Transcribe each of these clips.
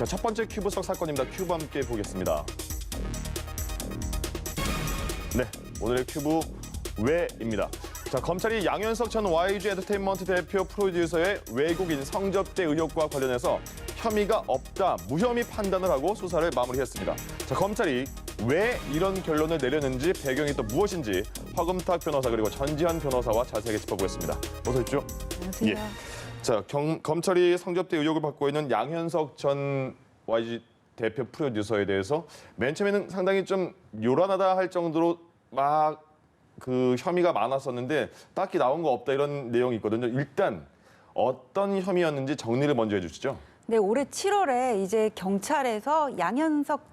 자, 첫 번째 큐브 속 사건입니다. 큐브 함께 보겠습니다. 네, 오늘의 큐브 왜입니다. 자, 검찰이 양현석 전 YG 엔터테인먼트 대표 프로듀서의 외국인 성접대 의혹과 관련해서 혐의가 없다, 무혐의 판단을 하고 수사를 마무리했습니다. 자, 검찰이 왜 이런 결론을 내렸는지 배경이 또 무엇인지 화금탁 변호사 그리고 전지현 변호사와 자세하게 짚어보겠습니다. 어서 오십시오. 안녕하세요. 자, 검찰이 성접대 의혹을 받고 있는 양현석 전 YG 대표 프로듀서에 대해서 맨 처음에는 상당히 좀 요란하다 할 정도로 막 그 혐의가 많았었는데 딱히 나온 거 없다 이런 내용이 있거든요. 일단 어떤 혐의였는지 정리를 먼저 해주시죠. 네, 올해 7월에 이제 경찰에서 양현석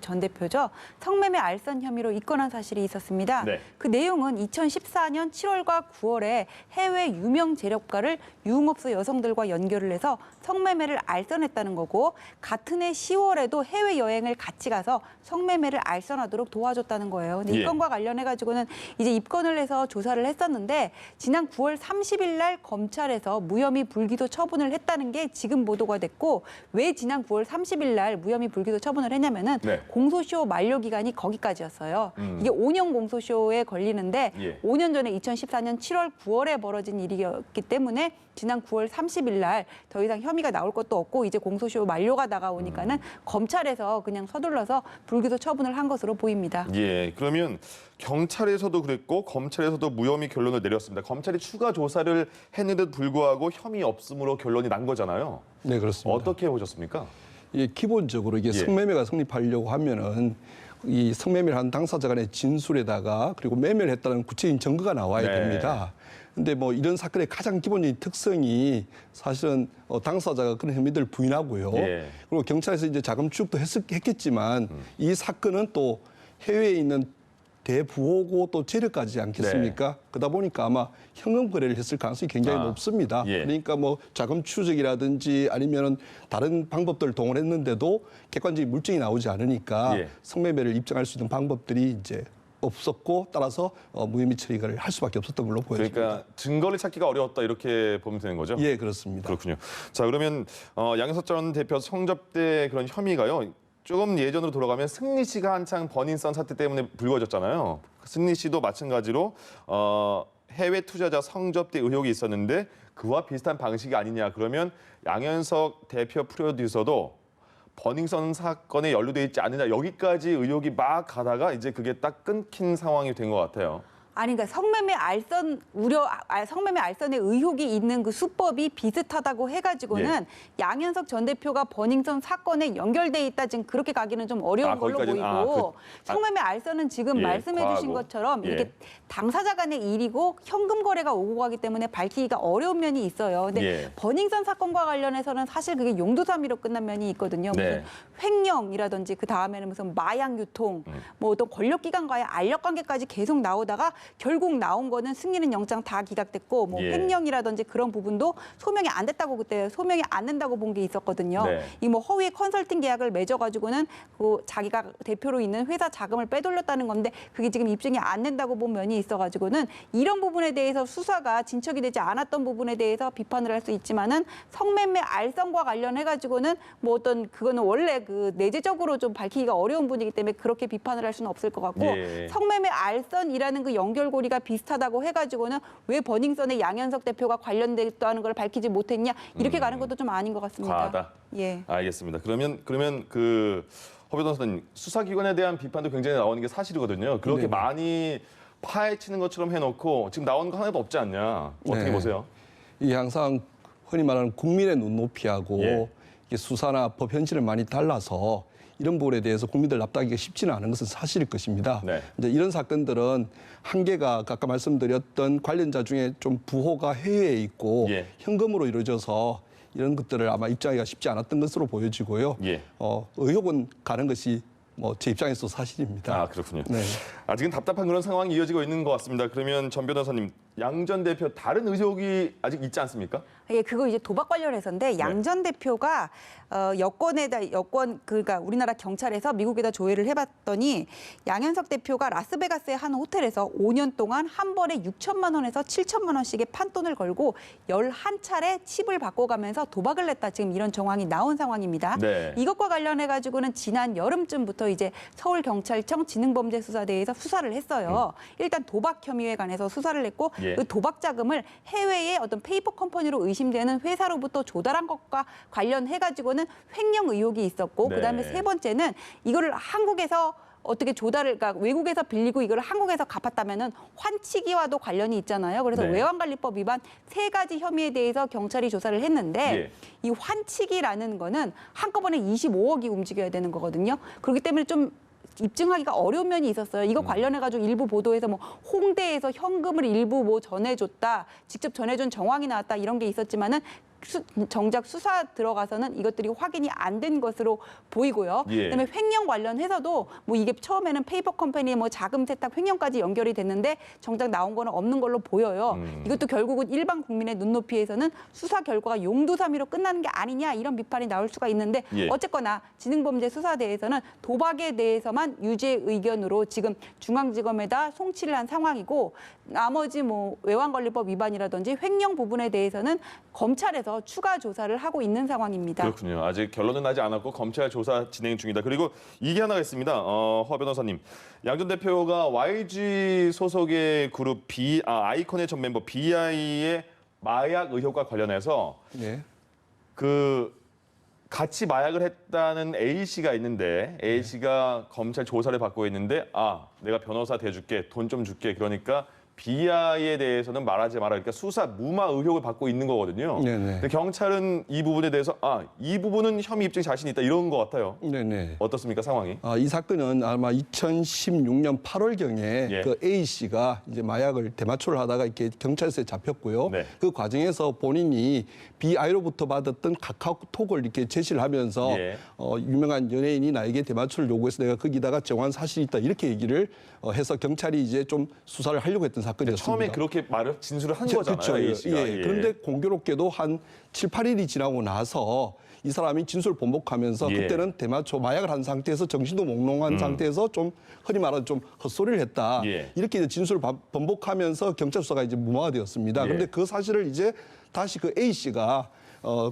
전 대표죠. 성매매 알선 혐의로 입건한 사실이 있었습니다. 네. 그 내용은 2014년 7월과 9월에 해외 유명 재력가를 유흥업소 여성들과 연결을 해서 성매매를 알선했다는 거고, 같은 해 10월에도 해외 여행을 같이 가서 성매매를 알선하도록 도와줬다는 거예요. 근데 이 건과 관련해 가지고는 이제 입건을 해서 조사를 했었는데, 지난 9월 30일 날 검찰에서 무혐의 불기소 처분을 했다는 게 지금 보도가 됐고, 왜 지난 9월 30일 날 무혐의 불기소 처분을 했냐면은 공소시효 만료 기간이 거기까지였어요. 이게 5년 공소시효에 걸리는데 5년 전에 2014년 7월 9월에 벌어진 일이었기 때문에 지난 9월 30일 날 더 이상 혐의가 나올 것도 없고 이제 공소시효 만료가 다가오니까는 검찰에서 그냥 서둘러서 불기소 처분을 한 것으로 보입니다. 예, 그러면 경찰에서도 그랬고 검찰에서도 무혐의 결론을 내렸습니다. 검찰이 추가 조사를 했는데도 불구하고 혐의 없음으로 결론이 난 거잖아요. 네, 그렇습니다. 어떻게 보셨습니까? 예, 기본적으로 이게 성매매가 성립하려고 하면은 이 성매매를 한 당사자 간의 진술에다가 그리고 매매를 했다는 구체적인 증거가 나와야 됩니다. 근데 뭐 이런 사건의 가장 기본적인 특성이 사실은 당사자가 그런 혐의들을 부인하고요. 그리고 경찰에서 이제 자금 추적도 했겠지만 이 사건은 또 해외에 있는 대부호고 또 재력가지 않겠습니까? 그러다 보니까 아마 현금 거래를 했을 가능성이 굉장히 높습니다. 그러니까 뭐 자금 추적이라든지 아니면은 다른 방법들을 동원했는데도 객관적인 물증이 나오지 않으니까 성매매를 입증할 수 있는 방법들이 이제 없었고, 따라서 무혐의 처리를 할 수밖에 없었던 걸로 보여집니다. 그러니까 증거를 찾기가 어려웠다 이렇게 보면 되는 거죠? 예, 그렇습니다. 그렇군요. 자, 그러면 양현석 전 대표 성접대 그런 혐의가요. 조금 예전으로 돌아가면 승리 씨가 한창 버닝썬 사태 때문에 불거졌잖아요. 승리 씨도 마찬가지로 해외 투자자 성접대 의혹이 있었는데 그와 비슷한 방식이 아니냐. 그러면 양현석 대표 프로듀서도 버닝썬 사건에 연루돼 있지 않느냐. 여기까지 의혹이 막 가다가 이제 그게 딱 끊긴 상황이 된 것 같아요. 아니, 그러니까 성매매 알선의 의혹이 있는 그 수법이 비슷하다고 해가지고는 양현석 전 대표가 버닝썬 사건에 연결돼 있다, 지금 그렇게 가기는 좀 어려운 걸로 보이고, 성매매 알선은 지금 말씀해주신 것처럼 이게 당사자 간의 일이고 현금 거래가 오고 가기 때문에 밝히기가 어려운 면이 있어요. 근데 버닝썬 사건과 관련해서는 사실 그게 용두사 혐의로 끝난 면이 있거든요. 무슨 횡령이라든지 그 다음에는 무슨 마약 유통, 뭐 또 권력기관과의 알력 관계까지 계속 나오다가 결국 나온 거는 승리는 영장 다 기각됐고, 뭐 횡령이라든지 그런 부분도 소명이 안 됐다고, 그때 소명이 안 된다고 본 게 있었거든요. 이 뭐 허위 컨설팅 계약을 맺어가지고는 그 자기가 대표로 있는 회사 자금을 빼돌렸다는 건데 그게 지금 입증이 안 된다고 본 면이 있어가지고는 이런 부분에 대해서 수사가 진척이 되지 않았던 부분에 대해서 비판을 할 수 있지만은 성매매 알선과 관련해가지고는 뭐 어떤 그거는 원래 그 내재적으로 좀 밝히기가 어려운 분이기 때문에 그렇게 비판을 할 수는 없을 것 같고, 성매매 알선이라는 그 연결고리가 비슷하다고 해가지고는 왜 버닝썬에 양현석 대표가 관련됐다는 걸 밝히지 못했냐, 이렇게 가는 것도 좀 아닌 것 같습니다. 과하다. 예. 알겠습니다. 그러면 그 허 변호사님, 수사기관에 대한 비판도 굉장히 나오는 게 사실이거든요. 그렇게 많이 파헤치는 것처럼 해놓고 지금 나오는 거 하나도 없지 않냐. 어떻게 보세요? 이게 항상 흔히 말하는 국민의 눈높이하고 이게 수사나 법 현실을 많이 달라서 이런 부분에 대해서 국민들 납득하기가 쉽지는 않은 것은 사실일 것입니다. 이제 이런 사건들은 한계가 아까 말씀드렸던 관련자 중에 좀 부호가 해외에 있고 현금으로 이루어져서 이런 것들을 아마 입증하기가 쉽지 않았던 것으로 보여지고요. 의혹은 가는 것이 뭐 제 입장에서 사실입니다. 그렇군요. 아직은 답답한 그런 상황이 이어지고 있는 것 같습니다. 그러면 전 변호사님, 양 전 대표 다른 의혹이 아직 있지 않습니까? 예, 그거 이제 도박 관련해서인데 양 전 대표가 그러니까 우리나라 경찰에서 미국에다 조회를 해봤더니 양현석 대표가 라스베가스의 한 호텔에서 5년 동안 한 번에 6천만 원에서 7천만 원씩의 판돈을 걸고 11차례 칩을 바꿔가면서 도박을 했다. 지금 이런 정황이 나온 상황입니다. 네. 이것과 관련해 가지고는 지난 여름쯤부터 이제 서울경찰청 지능범죄수사대에서 수사를 했어요. 일단 도박 혐의에 관해서 수사를 했고 예. 그 도박 자금을 해외의 어떤 페이퍼 컴퍼니로 의심되는 회사로부터 조달한 것과 관련해 가지고는 횡령 의혹이 있었고 네. 그다음에 세 번째는 이거를 한국에서 어떻게 조달을, 그러니까 외국에서 빌리고 이거를 한국에서 갚았다면은 환치기와도 관련이 있잖아요. 그래서 네. 외환관리법 위반 3가지 혐의에 대해서 경찰이 조사를 했는데 예. 이 환치기라는 거는 한꺼번에 25억이 움직여야 되는 거거든요. 그렇기 때문에 좀 입증하기가 어려운 면이 있었어요. 이거 관련해가지고 일부 보도에서 뭐 홍대에서 현금을 일부 뭐 전해줬다, 직접 전해준 정황이 나왔다 이런 게 있었지만은 정작 수사 들어가서는 이것들이 확인이 안 된 것으로 보이고요. 예. 그다음에 횡령 관련해서도 뭐 이게 처음에는 페이퍼 컴퍼니의 뭐 자금 세탁 횡령까지 연결이 됐는데 정작 나온 거는 없는 걸로 보여요. 이것도 결국은 일반 국민의 눈높이에서는 수사 결과가 용두사미로 끝나는 게 아니냐 이런 비판이 나올 수가 있는데 예. 어쨌거나 지능범죄수사대에서는 도박에 대해서만 유죄 의견으로 지금 중앙지검에다 송치를 한 상황이고 나머지 뭐 외환관리법 위반이라든지 횡령 부분에 대해서는 검찰에서 추가 조사를 하고 있는 상황입니다. 그렇군요. 아직 결론은 나지 않았고 검찰 조사 진행 중이다. 그리고 이게 하나가 있습니다. 허 변호사님, 양 전 대표가 YG 소속의 그룹 아이콘의 전 멤버 BI의 마약 의혹과 관련해서 네. 그 같이 마약을 했다는 A 씨가 있는데 A 씨가 검찰 조사를 받고 있는데 내가 변호사 대줄게, 돈 좀 줄게. 그러니까 BI에 대해서는 말하지 마라. 그러니까 수사 무마 의혹을 받고 있는 거거든요. 네네. 근데 경찰은 이 부분에 대해서 이 부분은 혐의 입증 자신 있다 이런 것 같아요. 네네. 어떻습니까 상황이? 이 사건은 아마 2016년 8월경에 예. 그 A 씨가 이제 마약을 대마초를 하다가 이렇게 경찰서에 잡혔고요. 네. 그 과정에서 본인이 BI로부터 받았던 카카오톡을 이렇게 제시를 하면서 예. 유명한 연예인이 나에게 대마초를 요구해서 내가 거기다가 정한 사실이 있다 이렇게 얘기를 해서 경찰이 이제 좀 수사를 하려고 했던 사건이었습니다. 처음에 그렇게 진술을 한 거잖아요. 그렇죠. A 씨가. 예. 그런데 공교롭게도 한 7, 8일이 지나고 나서 이 사람이 진술을 번복하면서 예. 그때는 대마초 마약을 한 상태에서 정신도 몽롱한 상태에서 좀 흔히 말하는 좀 헛소리를 했다. 예. 이렇게 이제 진술을 번복하면서 경찰 수사가 이제 무마가 되었습니다. 예. 그런데 그 사실을 이제 다시 그 A 씨가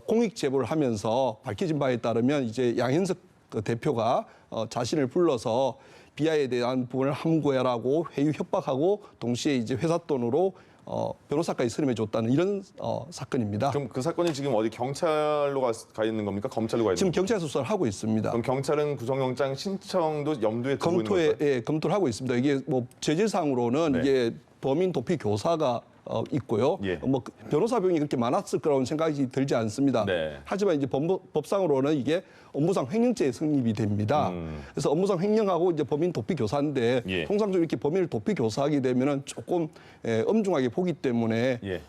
공익 제보를 하면서 밝혀진 바에 따르면 이제 양현석 그 대표가 자신을 불러서 BI에 대한 부분을 함구해라고 회유 협박하고 동시에 이제 회사 돈으로 변호사까지 선임해 줬다는 이런 사건입니다. 그럼 그 사건이 지금 어디 경찰로 가 있는 겁니까? 검찰로 가 있는 지금 겁니까? 경찰 수사를 하고 있습니다. 그럼 경찰은 구속영장 신청도 염두에 두고 있는 검토에 걸까요? 검토를 하고 있습니다. 이게 뭐 재질상으로는 네. 이게 범인 도피 교사가 있고요. 예. 뭐 변호사 비용이 그렇게 많았을 거라는 생각이 들지 않습니다. 네. 하지만 이제 법상으로는 이게 업무상 횡령죄에 성립이 됩니다. 그래서 업무상 횡령하고 이제 범인 도피 교사인데 예. 통상적으로 이렇게 범인을 도피 교사하게 되면은 조금 엄중하게 보기 때문에 예.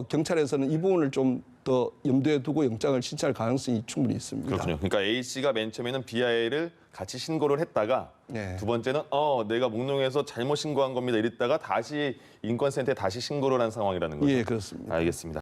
경찰에서는 이 부분을 좀 더 염두에 두고 영장을 신청할 가능성이 충분히 있습니다. 그렇군요. 그러니까 A 씨가 맨 처음에는 BI를 같이 신고를 했다가 네. 두 번째는 내가 묵롱해서 잘못 신고한 겁니다. 이랬다가 다시 인권센터에 다시 신고를 한 상황이라는 거죠. 예, 그렇습니다. 알겠습니다.